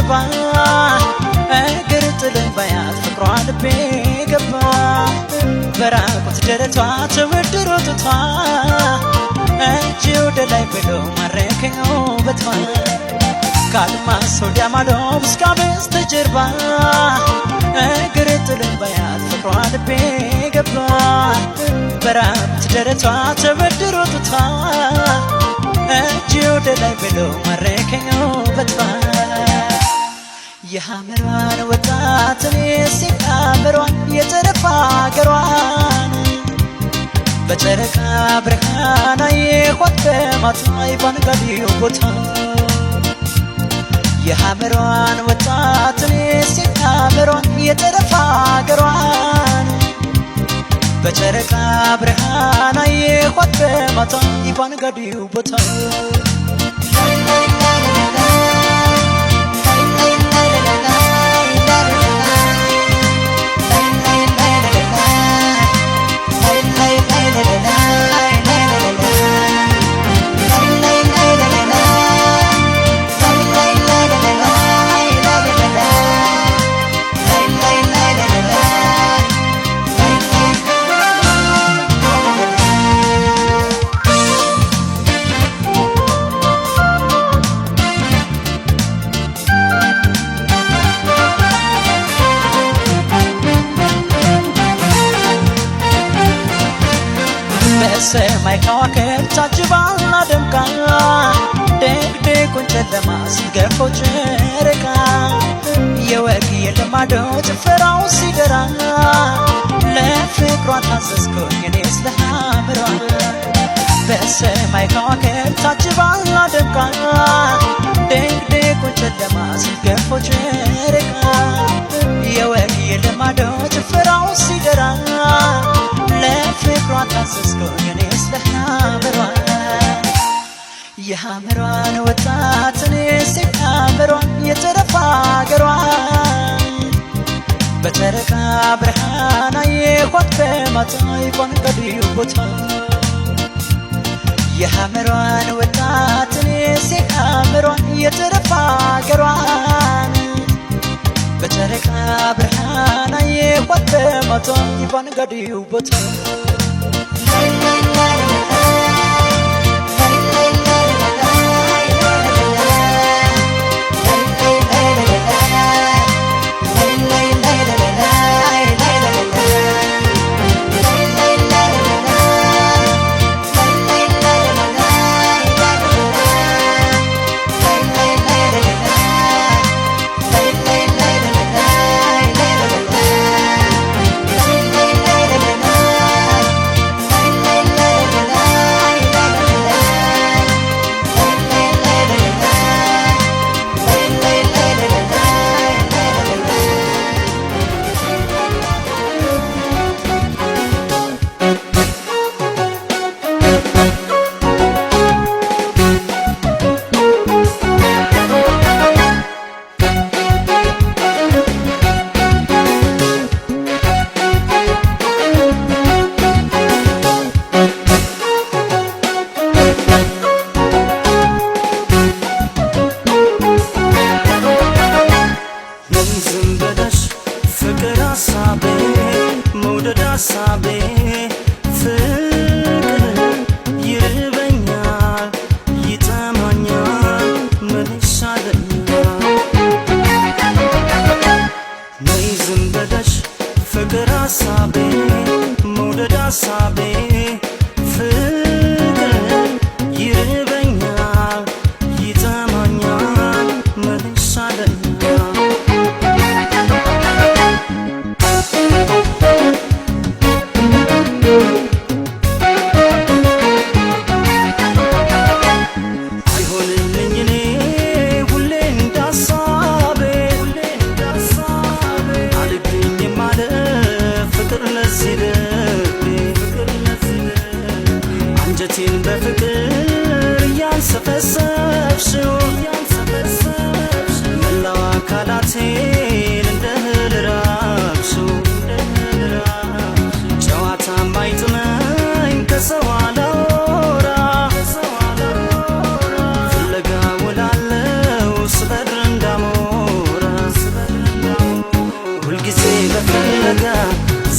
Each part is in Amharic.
ጀርባ እግር ጥልን ባያት ፍቅሯ ልቤ ገባ በራቁት ደረቷ ተወድሮ ጡቷ እጅ ወደ ላይ ብሎ ማረከኝ ውበቷ ከአድማስ ወዲያ ማዶ እስከ በስተጀርባ እግር ጥልን ባያት ፍቅሯ ልቤ ገባ በራቁት ደረቷ ተወድሮ ጡቷ እጅ ወደ ላይ ብሎ ማረከኝ ውበቷ የሐመሯን ወጣት ሲያምሯን የጨረቃ አገሯን በጨረቃ ብርሃን አየኋት በማታ ባንጋዴው ቦታ የሐመሯን ወጣት ሲያምሯን የጨረቃ አገሯን በጨረቃ ብርሃን አየኋት በማታ ባንጋዴው ቦታ በሰማይ ከዋክብት ታጅባና ደምቃ ድቅድቁን ጨለማ ስትገፈው ጨረቃ የወግ የልማዶ ጭፈራው ሲደራ ለፍቅሯ ታዘዝኩኝ እኔስ ለሐመሯ በሰማይ ከዋክብት ታጅባና ደምቃ ድቅድቁን ጨለማ ስትገፈው ጨረቃ የወግ የልማዶ ጭፈራው ሲደራ ለፍቅሯ ታዘዝኩኝ እኔስ ለሐመሯ የሐመሯን ወጣት ሲያምሯን የጨረቃ አገሯን በጨረቃ ብርሃን አየኋት በማታ ባንጋዴው ቦታ የሐመሯን ወጣት ሲያምሯን የጨረቃ አገሯን በጨረቃ ብርሃን አየኋት በማታ ባንጋዴው ቦታ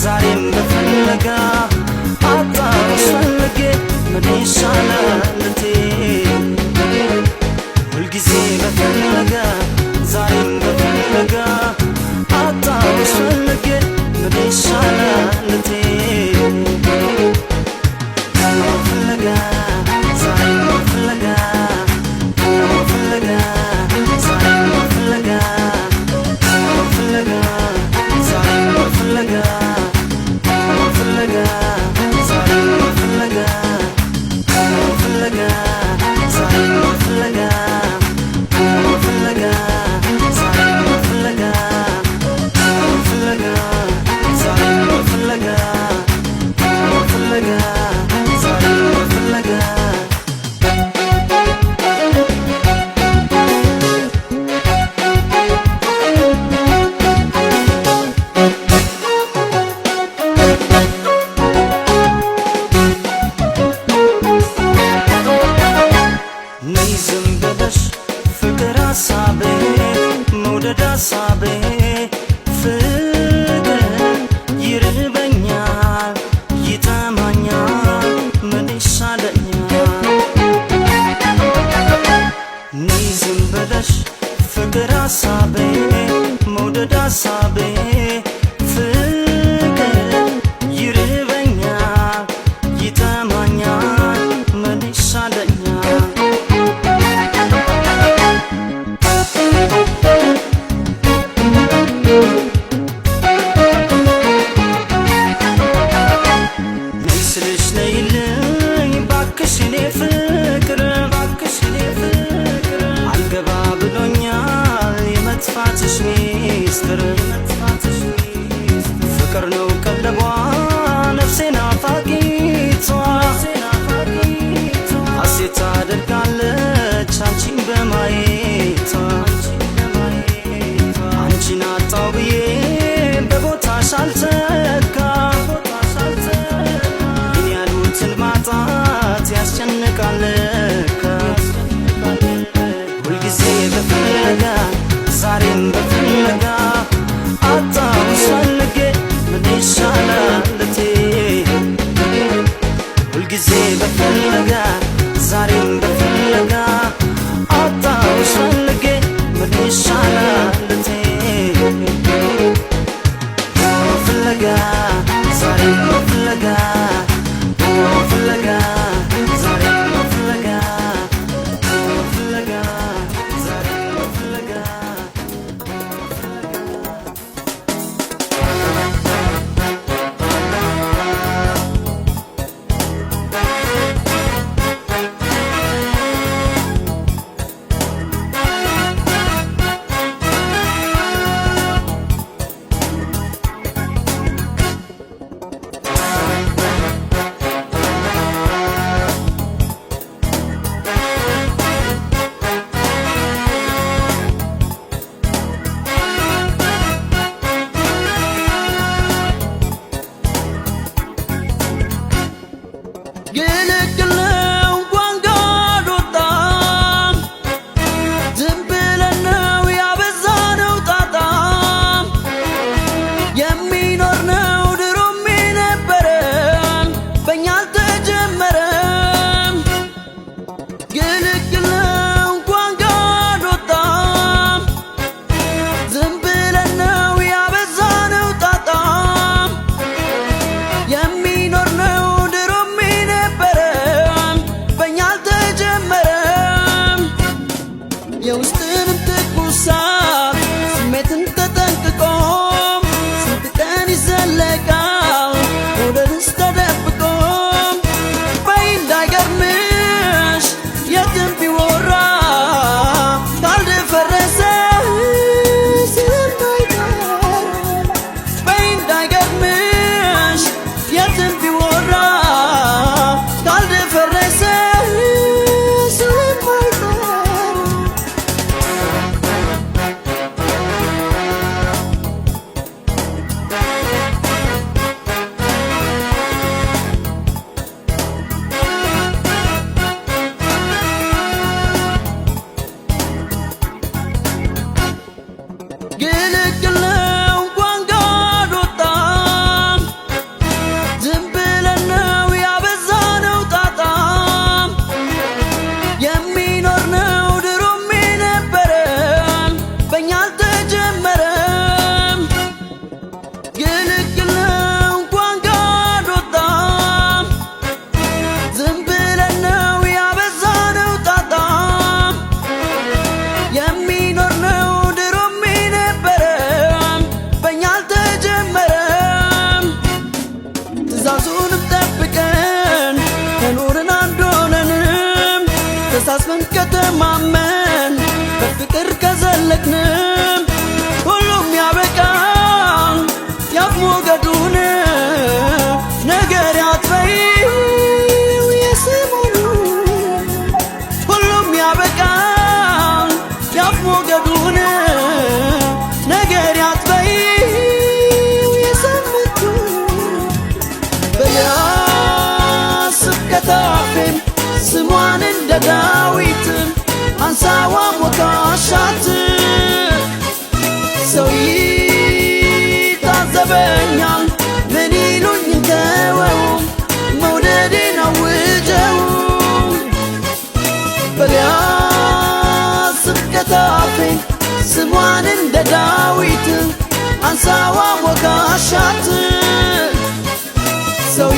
ዛሬም በፍለጋ አጣሁሽ ፈልጌ ምን ይሻላል እቴ ሁልጊዜ በፍለጋ ዛሬም በፍለጋ አጣሁሽ ፈልጌ ምን ይሻላል እቴ ፍለጋ ዛሬም በፍለጋ ፍለጋ ዛሬም በፍለጋ ፍለጋ ዛሬም በፍለጋ ፍለጋ ዛሬም በፍለጋ ፍለጋ ዛሬም በፍለጋ ፍለጋ ዛሬም በፍለጋ ፍለጋ ዛሬም በፍለጋ ፍለጋ ዛሬም በፍለጋ ነይ ዝም ብለሽ ፍቅር ሀሳቤ መውደድ ሀሳቤ ፍቅር ይርበኛል ይጠማኛል ምን ይሻለኛል ነይ ዝም ብለሽ ፍቅር ሀሳቤ መውደድ ሀሳቤ ፍቅር ይርበኛል ይጠማኛል ምን ይሻለኛል ነይ ስልሽ ነይልኝ ባክሽ የኔ ፍቅር ባክሽ የኔ ፍቅር አልገባ ብሎኛል የመጥፋትሽ ሚስጥር ፍቅር ነው ቀለቧ ነፍሴ ናፋቂቷ ሐሴት ታደርጋለች አንቺን በማየቷ አንቺን አጣው ብዬ በቦታሽ አልተካ ግን ያሉትን ማጣት ያስጨንቃል ለካ ሁልጊዜ በፍለጋ ዛሬም በፍለጋ አጣሁሽ ፈልጌ ምን ይሻላል እቴ ሁልጊዜ በፍለጋ ዛሬም በፍለጋ አጣሁሽ ፈልጌ ምን ይሻላል እቴ ፍለጋ ዛሬም በፍለጋ ፍለጋ ዛሬም በፍለጋ ፍለጋ ዛሬም በፍለጋ ግልግል ነው እንኳን ጋር ወጣም ዝም ብለን ነው ያበዛነው ጣጣ የሚኖር ነው ድሮም የነበረም በእኛ አልተጀመረም ግልግል ነው እንኳን ጋር ወጣም ዝም ብለን ነው ያበዛነው ጣጣ የሚኖር ነው ድሮም የነበረም በእኛ አልተጀመረም የውስጥንም ትኩሳት ስሜትን ተጠንቅቆም ስንት ቀን ይዘለቃል መውደድስ ተደብቆም በይ እንዳይገርምሽ የትም ቢወራ ካልደፈረሰ ስለማይቀር በይ እንዳይገርምሽ የትም ቢወራ ካልደፈረሰ ስለማይቀር ግልግል ነው እንኳን ጋር ወጣም ይታዘበኛል ምን ይሉኝ ተወው መውደዴን አውጀው በሊያስብ ከታፌን ስሟን እንደ ዳዊት አንሳዋ ሞካሻት ሰው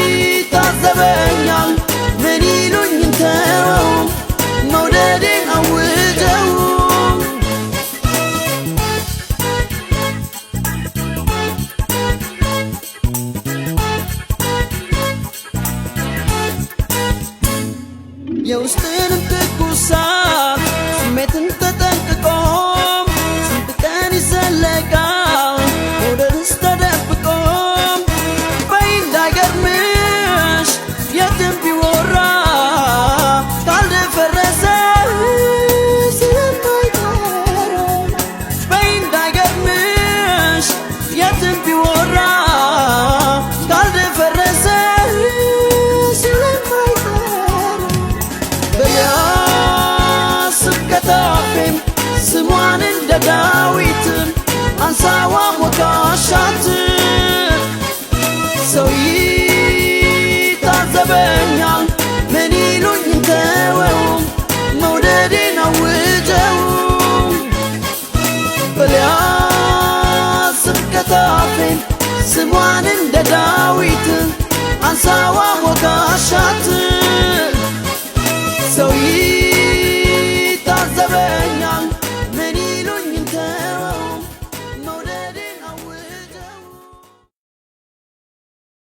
ይታዘበኛል ምን ይሉኝ ተወው መውደዴን አውጀው የውስጥንም ትኩሳት ስሜትን ተጠንቅቆ ስንት ቀን ይዘለቃል መውደድስ ተደብቆ በይ እንዳይገርምሽ የትም ቢወራ ካልደፈረሰ ስለማይቀር በይ እንዳይገርምሽ የትም ቢወራ ካልደፈረሰ በሊያስብ ከታፌም ስሟን እንደ ዳዊት አንሳዋ ሞካሻት ሰው ይታዘበኛል ምን ይሉኝ ተወው መውደዴን አውጀው በሊያስብ ከታፌም ስሟን እንደ ዳዊት አንሳዋ ሞካሻት ሰው